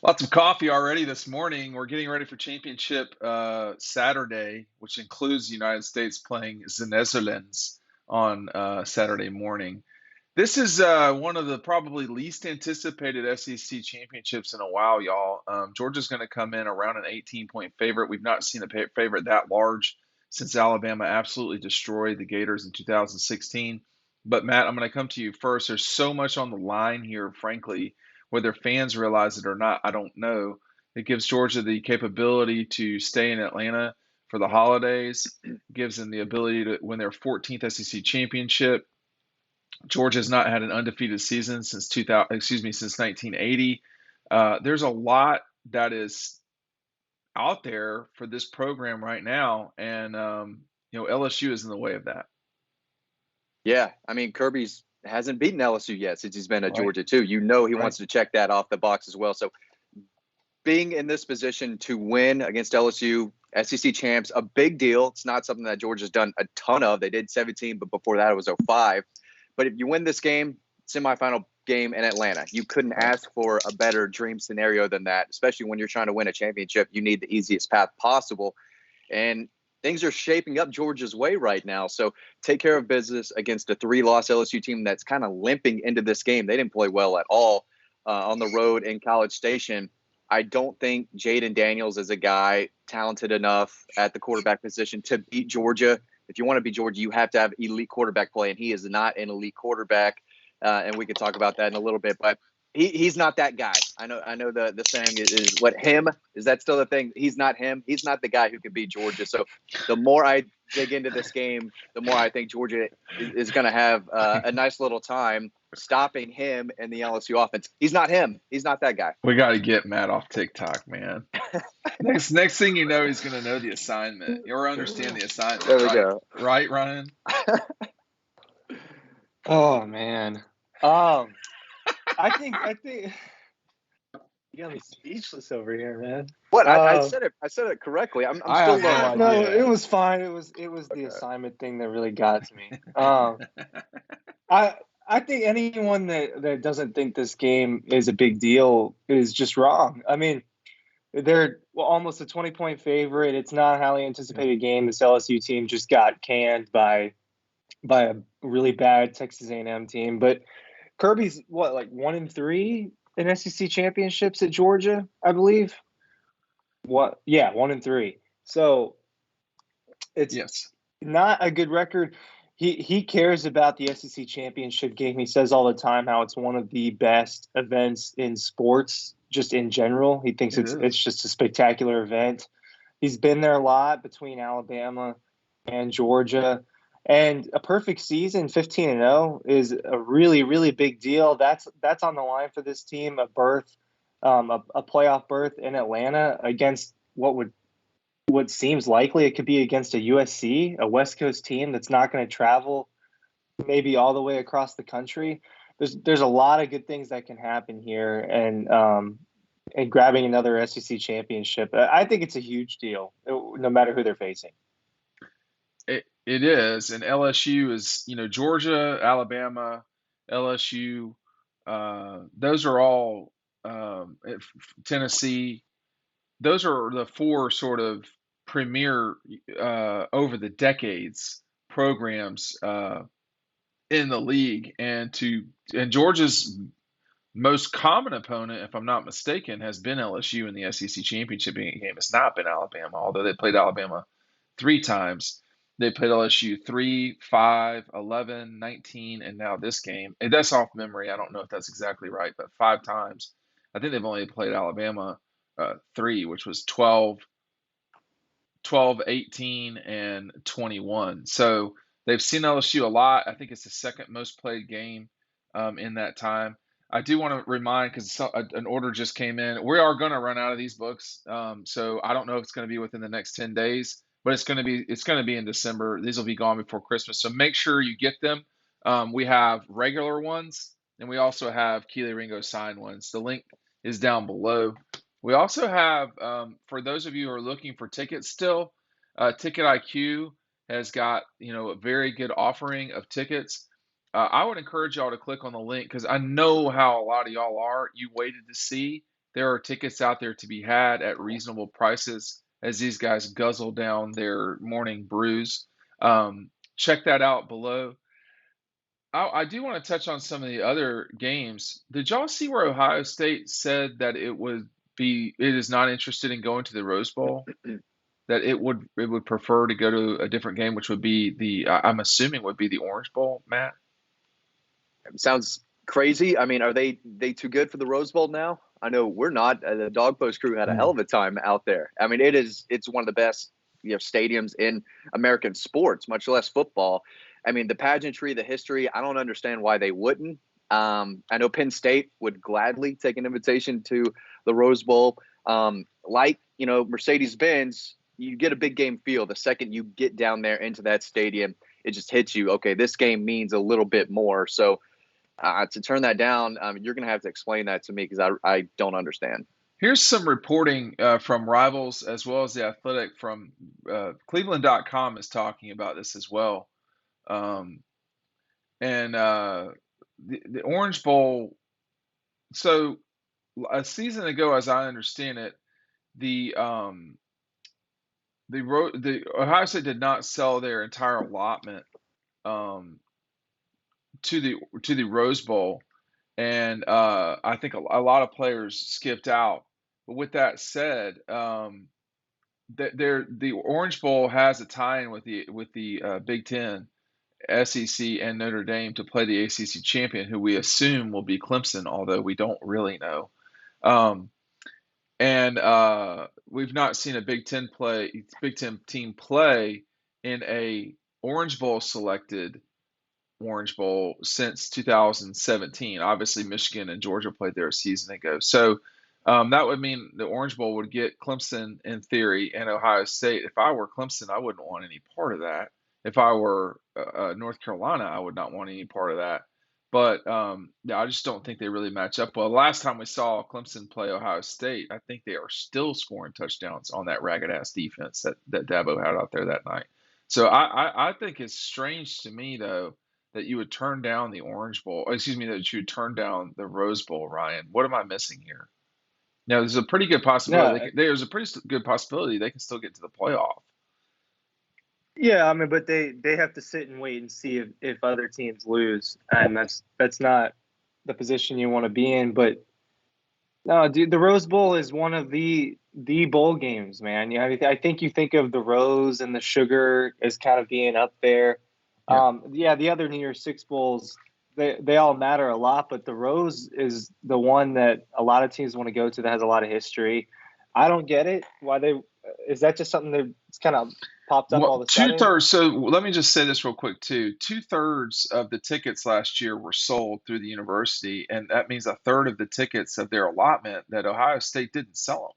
Lots of coffee already this morning. We're getting ready for championship Saturday, which includes the United States playing the Netherlands on Saturday morning. This is one of the probably least anticipated SEC championships in a while, y'all. Georgia's going to come in around an 18-point favorite. We've not seen a favorite that large since Alabama absolutely destroyed the Gators in 2016. But Matt, I'm going to come to you first. There's so much on the line here, frankly. Whether fans realize it or not, I don't know. It gives Georgia the capability to stay in Atlanta for the holidays, gives them the ability to win their 14th SEC championship. Georgia has not had an undefeated season since 2000, since 1980. There's a lot that is out there for this program right now, and LSU is in the way of that. Yeah, I mean, Kirby's hasn't beaten LSU yet since he's been at Right. Georgia too. He wants to check that off the box as well. So being in this position to win against LSU, SEC champs, a big deal. It's not something that Georgia's done a ton of. They did 17, but before that it was 05. But if you win this game, semifinal game in Atlanta, you couldn't ask for a better dream scenario than that, especially when you're trying to win a championship. You need the easiest path possible. And things are shaping up Georgia's way right now. So take care of business against a 3-loss LSU team that's kind of limping into this game. They didn't play well at all on the road in College Station. I don't think Jaden Daniels is a guy talented enough at the quarterback position to beat Georgia. If you want to beat Georgia, you have to have elite quarterback play, and he is not an elite quarterback. And we could talk about that in a little bit, but he's not that guy. I know the saying is what him is. That still the thing? He's not him. He's not the guy who can beat Georgia. So the more I dig into this game, the more I think Georgia is going to have a nice little time stopping him and the LSU offense. He's not him. He's not that guy. We got to get Matt off TikTok, man. Next thing you know, he's going to know the assignment or understand the assignment. There we go. Right, Ryan? Oh man. I think you got me speechless over here, man. What? I said it correctly. I'm still learning. No, it was fine. It was the assignment thing that really got to me. I think anyone that doesn't think this game is a big deal is just wrong. I mean, they're almost a 20-point favorite. It's not a highly anticipated game. This LSU team just got canned by a really bad Texas A&M team. But Kirby's like 1-3 in SEC championships at Georgia, I believe. 1-3. So it's not a good record. He cares about the SEC championship game. He says all the time how it's one of the best events in sports, just in general. He thinks it's just a spectacular event. He's been there a lot between Alabama and Georgia. And a perfect season, 15-0, is a really, really big deal. That's on the line for this team. A playoff berth in Atlanta against what seems likely it could be against a USC, a West Coast team that's not going to travel maybe all the way across the country. There's a lot of good things that can happen here, and grabbing another SEC championship, I think it's a huge deal, no matter who they're facing. It is, and LSU is, Georgia, Alabama, LSU, those are all, Tennessee, those are the four sort of premier over the decades programs in the league, and Georgia's most common opponent, if I'm not mistaken, has been LSU in the SEC championship game. It's not been Alabama, although they played Alabama 3 times. They played LSU 3, 5, 11, 19, and now this game. And that's off memory. I don't know if that's exactly right, but 5 times. I think they've only played Alabama 3, which was 12, 18, and 21. So they've seen LSU a lot. I think it's the second most played game in that time. I do want to remind, because an order just came in, we are going to run out of these books. So I don't know if it's going to be within the next 10 days. But it's going to be in December. These will be gone before Christmas. So make sure you get them. We have regular ones, and we also have Kelee Ringo-Signed ones. The link is down below. We also have, for those of you who are looking for tickets still, Ticket IQ has got a very good offering of tickets. I would encourage y'all to click on the link, because I know how a lot of y'all are. You waited to see, there are tickets out there to be had at reasonable prices as these guys guzzle down their morning brews. Check that out below. I do want to touch on some of the other games. Did y'all see where Ohio State said that it is not interested in going to the Rose Bowl? That it would prefer to go to a different game, which would be I'm assuming would be the Orange Bowl, Matt? Sounds crazy. I mean, are they too good for the Rose Bowl now? I know we're not. The Dog Post crew had a hell of a time out there. I mean, it's one of the best stadiums in American sports, much less football. I mean, the pageantry, the history. I don't understand why they wouldn't. I know Penn State would gladly take an invitation to the Rose Bowl. Mercedes-Benz, you get a big game feel the second you get down there into that stadium. It just hits you. Okay, this game means a little bit more. So to turn that down, you're going to have to explain that to me because I don't understand. Here's some reporting from Rivals as well as The Athletic from Cleveland.com is talking about this as well. The Orange Bowl, so a season ago, as I understand it, the Ohio State did not sell their entire allotment to the Rose Bowl, and I think a lot of players skipped out. But with that said, the Orange Bowl has a tie-in with the Big Ten, SEC, and Notre Dame to play the ACC champion, who we assume will be Clemson, although we don't really know. We've not seen a Big Ten team play in a Orange Bowl selected Orange Bowl since 2017. Obviously, Michigan and Georgia played there a season ago. So that would mean the Orange Bowl would get Clemson in theory and Ohio State. If I were Clemson, I wouldn't want any part of that. If I were North Carolina, I would not want any part of that. But I just don't think they really match up well. Last time we saw Clemson play Ohio State, I think they are still scoring touchdowns on that ragged-ass defense that Dabo had out there that night. So I think it's strange to me, though, that you would turn down the Orange Bowl. Excuse me, that you would turn down the Rose Bowl, Ryan. What am I missing here? Now, there's a pretty good possibility. There's a pretty good possibility they can still get to the playoff. Yeah, I mean, but they have to sit and wait and see if other teams lose, and that's not the position you want to be in. But no, dude, the Rose Bowl is one of the bowl games, man. I think you think of the Rose and the Sugar as kind of being up there. Yeah, the other New Year's Six bowls, they all matter a lot, but the Rose is the one that a lot of teams want to go to that has a lot of history. I don't get it. Is that just something that's kind of popped up all of a sudden? 2/3. So let me just say this real quick too. 2/3 of the tickets last year were sold through the university, and that means 1/3 of the tickets of their allotment that Ohio State didn't sell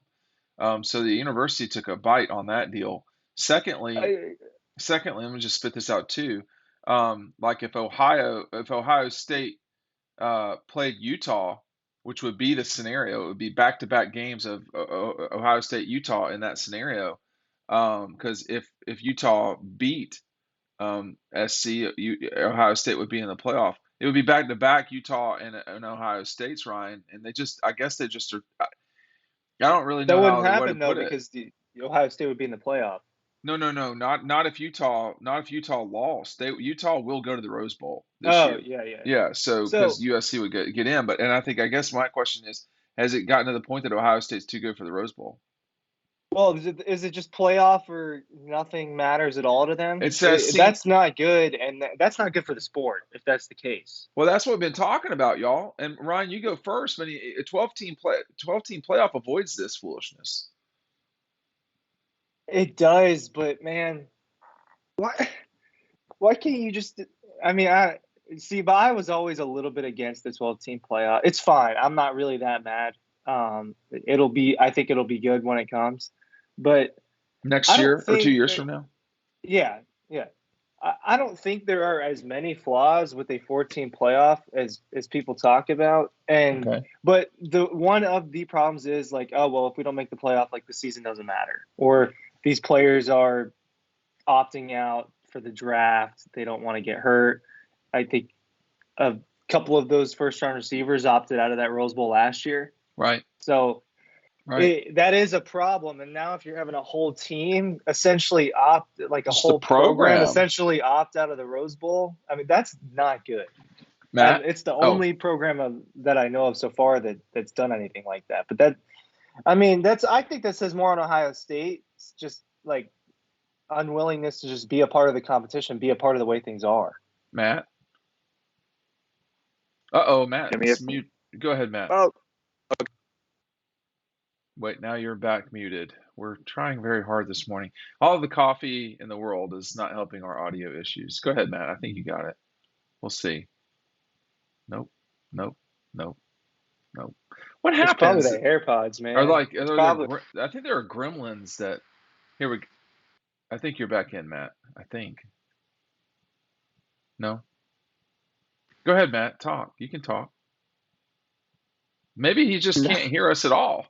them. So the university took a bite on that deal. Secondly, let me just spit this out too. Like if Ohio State played Utah, which would be the scenario, it would be back-to-back games of Ohio State Utah in that scenario. Because if Utah beat SC, Ohio State would be in the playoff. It would be back-to-back Utah and Ohio State's, Ryan, and I guess they just are. I don't really know how they would put it. Because the Ohio State would be in the playoff. No, not if Utah lost. Utah will go to the Rose Bowl this year. Yeah. So because USC would get in, I guess my question is, has it gotten to the point that Ohio State's too good for the Rose Bowl? Well, is it just playoff or nothing matters at all to them? That's not good, and that's not good for the sport if that's the case. Well, that's what we've been talking about, y'all. And Ryan, you go first. But a 12-team playoff avoids this foolishness. It does, but man, why can't you just? I mean, but I was always a little bit against the 12-team playoff. It's fine. I'm not really that mad. I think it'll be good when it comes, but next year or 2 years from now. Yeah. I don't think there are as many flaws with a 14 playoff as people talk about. But one of the problems is like, oh, well, if we don't make the playoff, like the season doesn't matter, or these players are opting out for the draft. They don't want to get hurt. I think a couple of those first-round receivers opted out of that Rose Bowl last year. Right. So Right. that is a problem. And now if you're having a whole team essentially like a Just the whole program program. essentially opt out of the Rose Bowl, I mean, that's not good. Matt? And it's the only program that I know of so far that's done anything like that. But I think that says more on Ohio State. It's just like unwillingness to just be a part of the competition, be a part of the way things are. Matt? Matt. Mute. Go ahead, Matt. Oh, okay. Wait, now you're back muted. We're trying very hard this morning. All of the coffee in the world is not helping our audio issues. Go ahead, Matt. I think you got it. We'll see. Nope. What It's probably happens? the AirPods, man. I think there are gremlins that. Here we go. I think you're back in, Matt. I think. No? Go ahead, Matt. Talk. You can talk. Maybe he just can't hear us at all.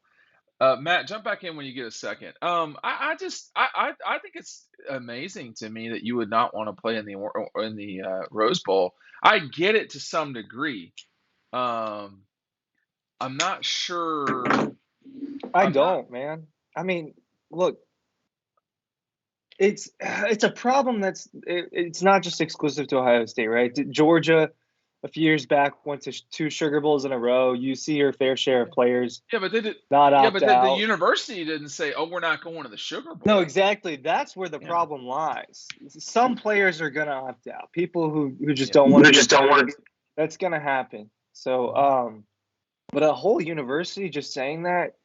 Matt, jump back in when you get a second. I think it's amazing to me that you would not want to play in the Rose Bowl. I get it to some degree. I'm not sure. I don't, man. I mean, look, it's a problem it's not just exclusive to Ohio State, right? Georgia, a few years back, went to 2 Sugar Bowls in a row. You see your fair share of players. Yeah, but they did not opt out. The university didn't say, "Oh, we're not going to the Sugar Bowl." No, exactly. That's where the problem lies. Some players are going to opt out. People who just don't want to. That's going to happen. So, but a whole university just saying that,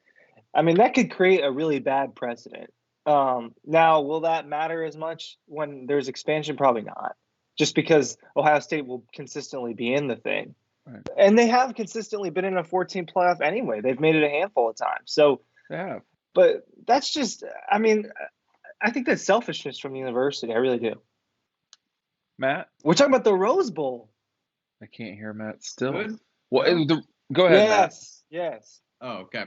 I mean, that could create a really bad precedent. Now, will that matter as much when there's expansion? Probably not. Just because Ohio State will consistently be in the thing. Right. And they have consistently been in a 14 playoff anyway. They've made it a handful of times. So, yeah. But that's just, I mean, I think that's selfishness from the university. I really do. Matt? We're talking about the Rose Bowl. I can't hear Matt still. Good? Well, go ahead, Matt. Yes. Oh, okay.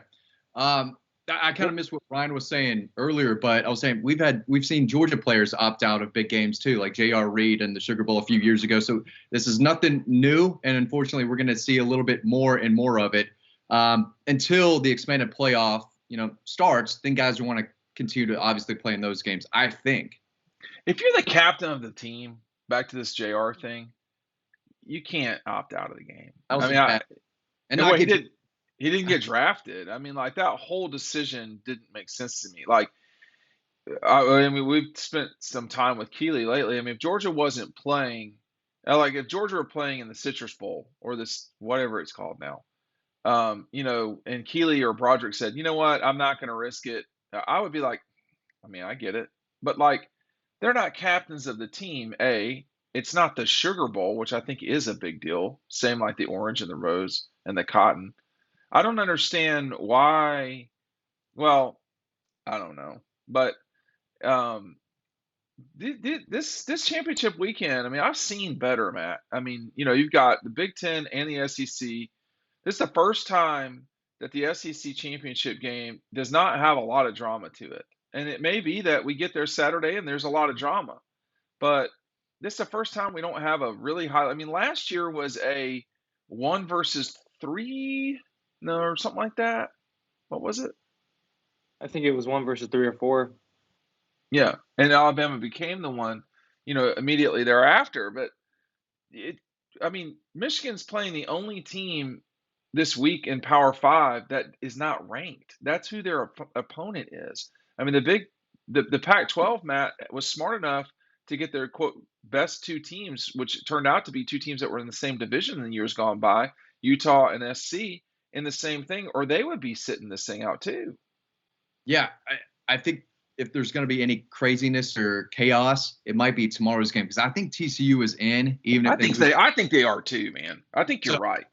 I kind of missed what Ryan was saying earlier, but I was saying we've seen Georgia players opt out of big games too, like J.R. Reed and the Sugar Bowl a few years ago. So this is nothing new, and unfortunately, we're going to see a little bit more and more of it until the expanded playoff, starts. Then guys will want to continue to obviously play in those games. I think if you're the captain of the team, back to this JR thing, you can't opt out of the game. He didn't get drafted. I mean, like, that whole decision didn't make sense to me. Like, I mean, we've spent some time with Kelee lately. I mean, if Georgia wasn't playing, if Georgia were playing in the Citrus Bowl or this, whatever it's called now, and Kelee or Broderick said, you know what, I'm not going to risk it. I would be like, I mean, I get it. But, like, they're not captains of the team, A. It's not the Sugar Bowl, which I think is a big deal. Same like the orange and the rose and the cotton. I don't understand why. Well, I don't know, but this championship weekend, I mean, I've seen better, Matt. I mean, you've got the Big Ten and the SEC. This is the first time that the SEC championship game does not have a lot of drama to it, and it may be that we get there Saturday and there's a lot of drama, but this is the first time we don't have a really high. I mean, last year was a 1 versus 3. No, or something like that. What was it? I think it was 1 versus 3 or 4. Yeah, and Alabama became the one, immediately thereafter. But Michigan's playing the only team this week in Power 5 that is not ranked. That's who their opponent is. I mean, the Pac-12, Matt, was smart enough to get their quote best 2 teams, which turned out to be 2 teams that were in the same division in the years gone by, Utah and SC. In the same thing, or they would be sitting this thing out too. Yeah, I think if there's going to be any craziness or chaos, it might be tomorrow's game, because I think TCU is in. Even if I think they are too, man. I think you're right.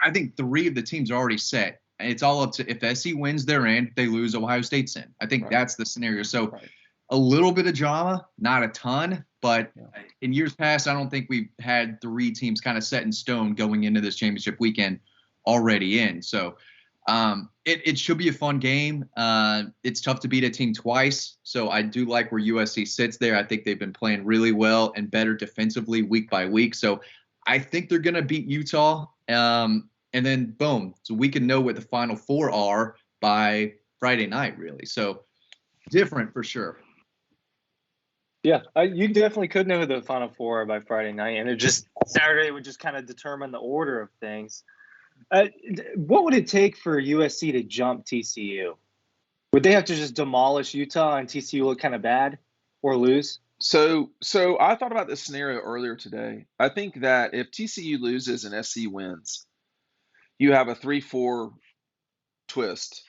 I think 3 of the teams are already set, and it's all up to if SC wins, they're in. If they lose, Ohio State's in. I think that's the scenario. So a little bit of drama, not a ton, but in years past, I don't think we've had 3 teams kind of set in stone going into this championship weekend already in. So it should be a fun game. It's tough to beat a team twice. So I do like where USC sits there. I think they've been playing really well and better defensively week by week. So I think they're going to beat Utah. and then boom. So we can know what the Final Four are by Friday night, really. So different for sure. Yeah, you definitely could know who the Final Four are by Friday night, and Saturday would just kind of determine the order of things. What would it take for USC to jump TCU? Would they have to just demolish Utah and TCU look kind of bad or lose? So I thought about this scenario earlier today. I think that if TCU loses and SC wins, you have a 3-4 twist.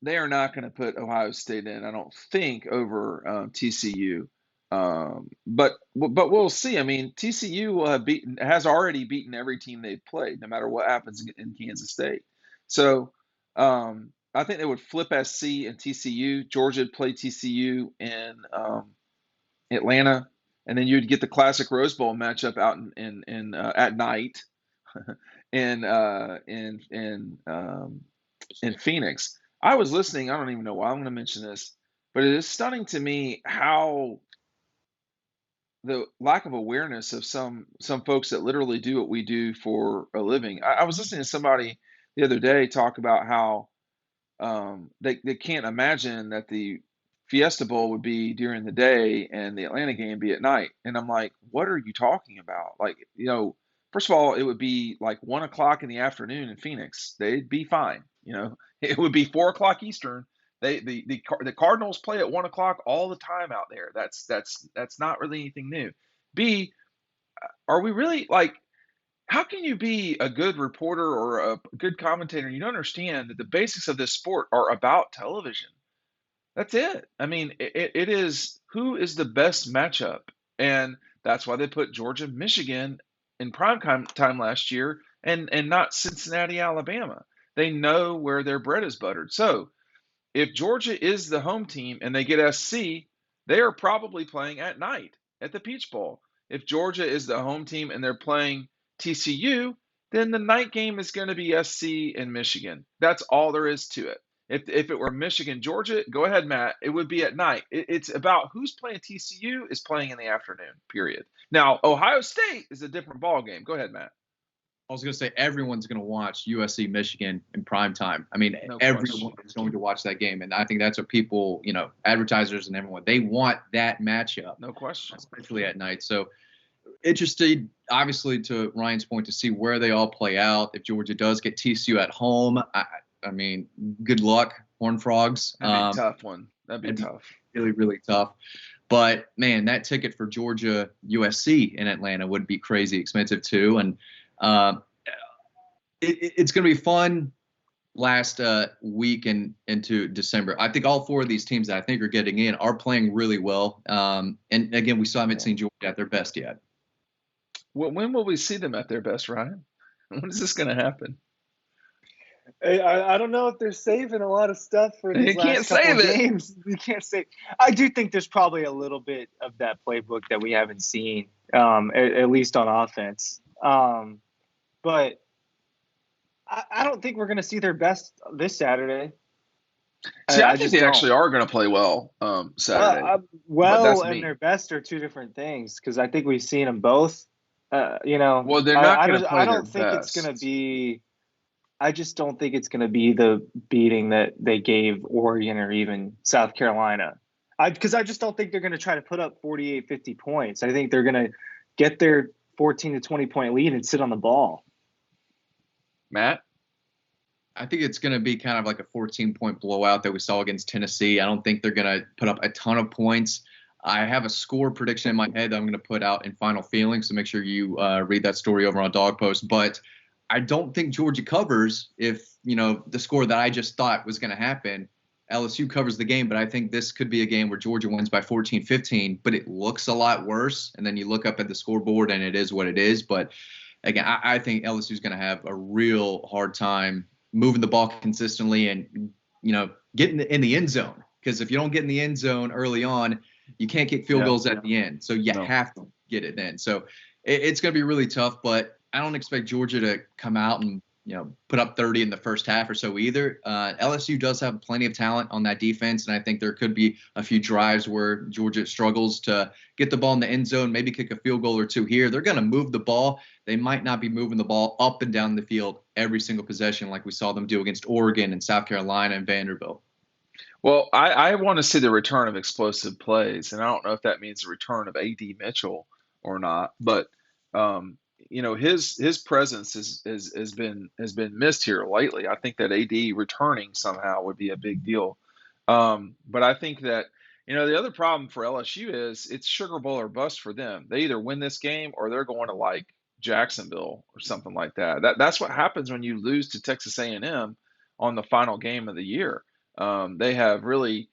They are not going to put Ohio State in, I don't think, over TCU. But we'll see. I mean, TCU will has already beaten every team they've played, no matter what happens in Kansas State. So I think they would flip SC and TCU. Georgia would play TCU in Atlanta, and then you'd get the classic Rose Bowl matchup out in at night in Phoenix. I was listening. I don't even know why I'm going to mention this, but it is stunning to me how the lack of awareness of some folks that literally do what we do for a living. I was listening to somebody the other day talk about how they can't imagine that the Fiesta Bowl would be during the day and the Atlanta game be at night. And I'm like, what are you talking about? Like, first of all, it would be like 1 o'clock in the afternoon in Phoenix. They'd be fine. It would be 4 o'clock Eastern. The Cardinals play at 1 o'clock all the time out there. That's not really anything new. B, are we really like? How can you be a good reporter or a good commentator? You don't understand that the basics of this sport are about television. That's it. I mean, it is who is the best matchup, and that's why they put Georgia, Michigan in prime time last year, and not Cincinnati, Alabama. They know where their bread is buttered. So if Georgia is the home team and they get SC, they are probably playing at night at the Peach Bowl. If Georgia is the home team and they're playing TCU, then the night game is going to be SC and Michigan. That's all there is to it. If it were Michigan, Georgia, go ahead, Matt. It would be at night. It's about who's playing TCU is playing in the afternoon, period. Now, Ohio State is a different ball game. Go ahead, Matt. I was going to say everyone's going to watch USC Michigan in prime time. I mean, everyone is going to watch that game. And I think that's what people, advertisers and everyone, they want that matchup. No question. Especially at night. So interested, obviously, to Ryan's point, to see where they all play out. If Georgia does get TCU at home, I mean, good luck, Horned Frogs. That'd be a tough one. That'd be tough. Really, really tough. But, man, that ticket for Georgia USC in Atlanta would be crazy expensive, too. And it's going to be fun last week and into December. I think all four of these teams that I think are getting in are playing really well. And, again, we still haven't seen Georgia at their best yet. Well, when will we see them at their best, Ryan? When is this going to happen? I don't know if they're saving a lot of stuff for these last couple of games. You can't save. I do think there's probably a little bit of that playbook that we haven't seen, at least on offense. But I don't think we're going to see their best this Saturday. See, I think they actually are going to play well Saturday. Well and their best are two different things, because I think we've seen them both. Well, they're not going to play their best. It's going to be. I just don't think it's going to be the beating that they gave Oregon or even South Carolina. Because I just don't think they're going to try to put up 48, 50 points. I think they're going to get their 14 to 20 point lead and sit on the ball. Matt? I think it's going to be kind of like a 14-point blowout that we saw against Tennessee. I don't think they're going to put up a ton of points. I have a score prediction in my head that I'm going to put out in Final Feelings, so make sure you read that story over on Dog Post. But I don't think Georgia covers if, the score that I just thought was going to happen. LSU covers the game, but I think this could be a game where Georgia wins by 14-15, but it looks a lot worse. And then you look up at the scoreboard and it is what it is. But again, I think LSU is going to have a real hard time moving the ball consistently and, getting in the end zone. Because if you don't get in the end zone early on, you can't get field goals at the end. So you have to get it then. So it's going to be really tough, but I don't expect Georgia to come out and put up 30 in the first half or so either. LSU does have plenty of talent on that defense, and I think there could be a few drives where Georgia struggles to get the ball in the end zone, maybe kick a field goal or two here. They're going to move the ball. They might not be moving the ball up and down the field every single possession like we saw them do against Oregon and South Carolina and Vanderbilt. Well, I want to see the return of explosive plays, and I don't know if that means the return of A.D. Mitchell or not, but his presence has been missed here lately. I think that AD returning somehow would be a big deal. But I think that the other problem for LSU is it's Sugar Bowl or bust for them. They either win this game or they're going to like Jacksonville or something like that. That's what happens when you lose to Texas A&M on the final game of the year. They have really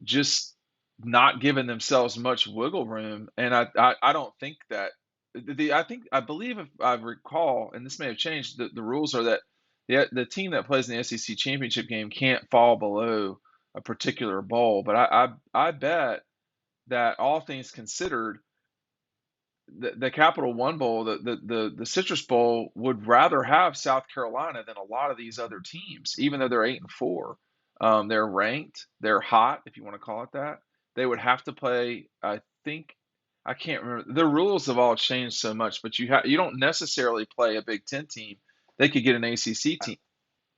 just not given themselves much wiggle room, and I don't think that I believe, if I recall, and this may have changed, the rules are that the team that plays in the SEC championship game can't fall below a particular bowl. But I bet that, all things considered, the Capital One Bowl, the Citrus Bowl, would rather have South Carolina than a lot of these other teams, even though they're 8-4. They're ranked, they're hot, if you want to call it that. They would have to play, I think. I can't remember. The rules have all changed so much, but you don't necessarily play a Big Ten team. They could get an ACC team.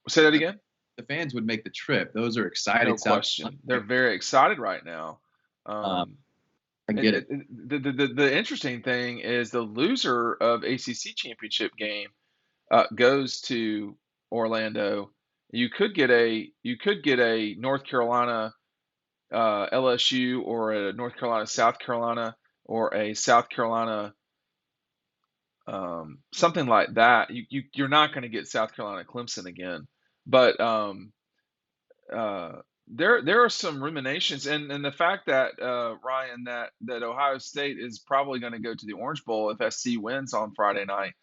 Say that again? The fans would make the trip. Those are excited. No question. They're very excited right now. I get it. The interesting thing is the loser of ACC championship game goes to Orlando. You could get a North Carolina LSU, or a North Carolina South Carolina, or a South Carolina, something like that. You're not going to get South Carolina Clemson again, but there are some ruminations, and the fact that Ryan, that Ohio State is probably going to go to the Orange Bowl if SC wins on Friday night.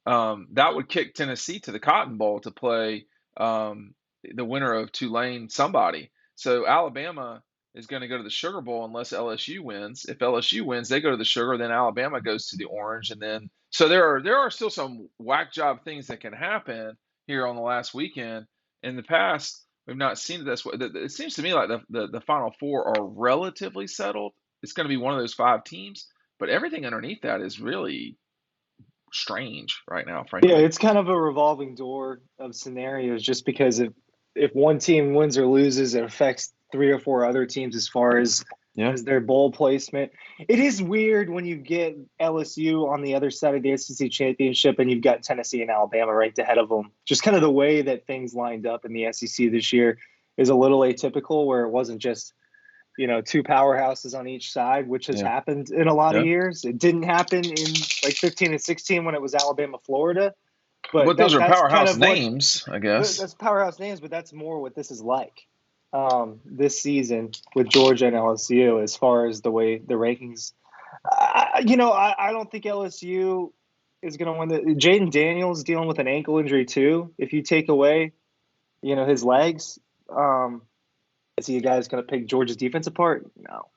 That would kick Tennessee to the Cotton Bowl to play the winner of Tulane somebody. So Alabama is going to go to the Sugar Bowl unless LSU wins. If LSU wins, they go to the Sugar, then Alabama goes to the Orange, and then so there are still some whack job things that can happen here on the last weekend. In the past, we've not seen it this way. It seems to me like the Final Four are relatively settled. It's going to be one of those 5 teams, but everything underneath that is really strange right now, frankly. Yeah, it's kind of a revolving door of scenarios, just because if one team wins or loses, it affects 3 or 4 other teams as far as their bowl placement. It is weird when you get LSU on the other side of the SEC championship and you've got Tennessee and Alabama ranked ahead of them. Just kind of the way that things lined up in the SEC this year is a little atypical, where it wasn't just 2 powerhouses on each side, which has happened in a lot of years. It didn't happen in like 15 and 16 when it was Alabama, Florida. But those are powerhouse names, I guess. That's powerhouse names, but that's more what this is like this season with Georgia and LSU, as far as the way the rankings. I don't think LSU is going to win. Jaden Daniels dealing with an ankle injury too. If you take away, his legs, is he a guy that's going to pick Georgia's defense apart? No.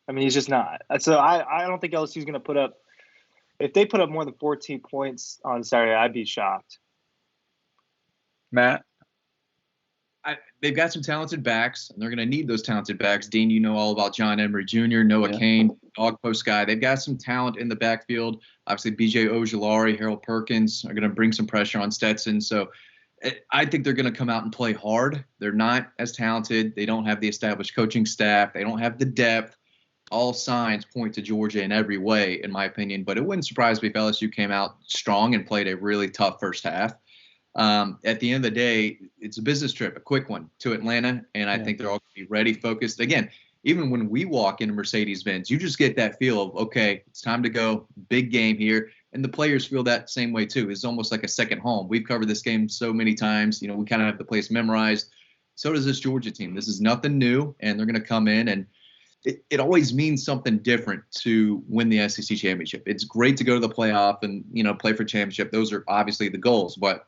I mean, he's just not. So I don't think LSU is going to put up. If they put up more than 14 points on Saturday, I'd be shocked. Matt? They've got some talented backs, and they're going to need those talented backs. Dean, you know all about John Emery Jr., Noah Cain, dog post guy. They've got some talent in the backfield. Obviously, B.J. Ojulari, Harold Perkins are going to bring some pressure on Stetson. So I think they're going to come out and play hard. They're not as talented. They don't have the established coaching staff. They don't have the depth. All signs point to Georgia in every way, in my opinion. But it wouldn't surprise me if LSU came out strong and played a really tough first half. At the end of the day, it's a business trip, a quick one to Atlanta, and I think they're all going to be ready, focused. Again, even when we walk into Mercedes-Benz, you just get that feel of, okay, it's time to go, big game here. And the players feel that same way too. It's almost like a second home. We've covered this game so many times. We kind of have the place memorized. So does this Georgia team. This is nothing new, and they're going to come in, and it always means something different to win the SEC championship. It's great to go to the playoff and, play for championship. Those are obviously the goals, but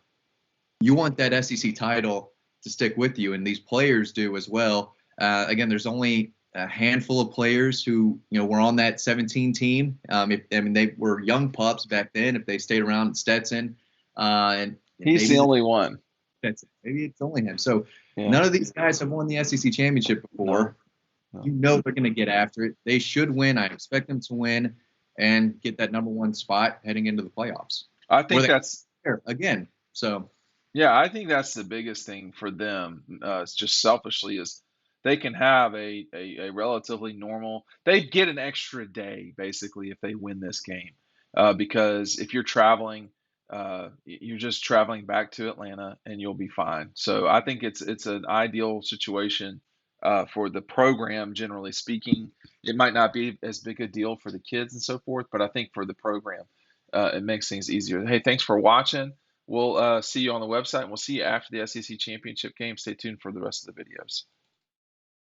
you want that SEC title to stick with you, and these players do as well. Again, there's only a handful of players who, were on that 17 team. They were young pups back then if they stayed around at Stetson. And, He's the only one. That's it. Maybe it's only him. So Yeah. none of these guys have won the SEC championship before. No. You know they're going to get after it. They should win. I expect them to win and get that number one spot heading into the playoffs. I think that's again. So yeah, I think that's the biggest thing for them. Just selfishly is they can have a relatively normal. They get an extra day basically if they win this game, because if you're traveling, you're just traveling back to Atlanta and you'll be fine. So I think it's an ideal situation for the program, generally speaking. It might not be as big a deal for the kids and so forth, but I think for the program, it makes things easier. Hey, thanks for watching. We'll see you on the website, and we'll see you after the SEC championship game. Stay tuned for the rest of the videos.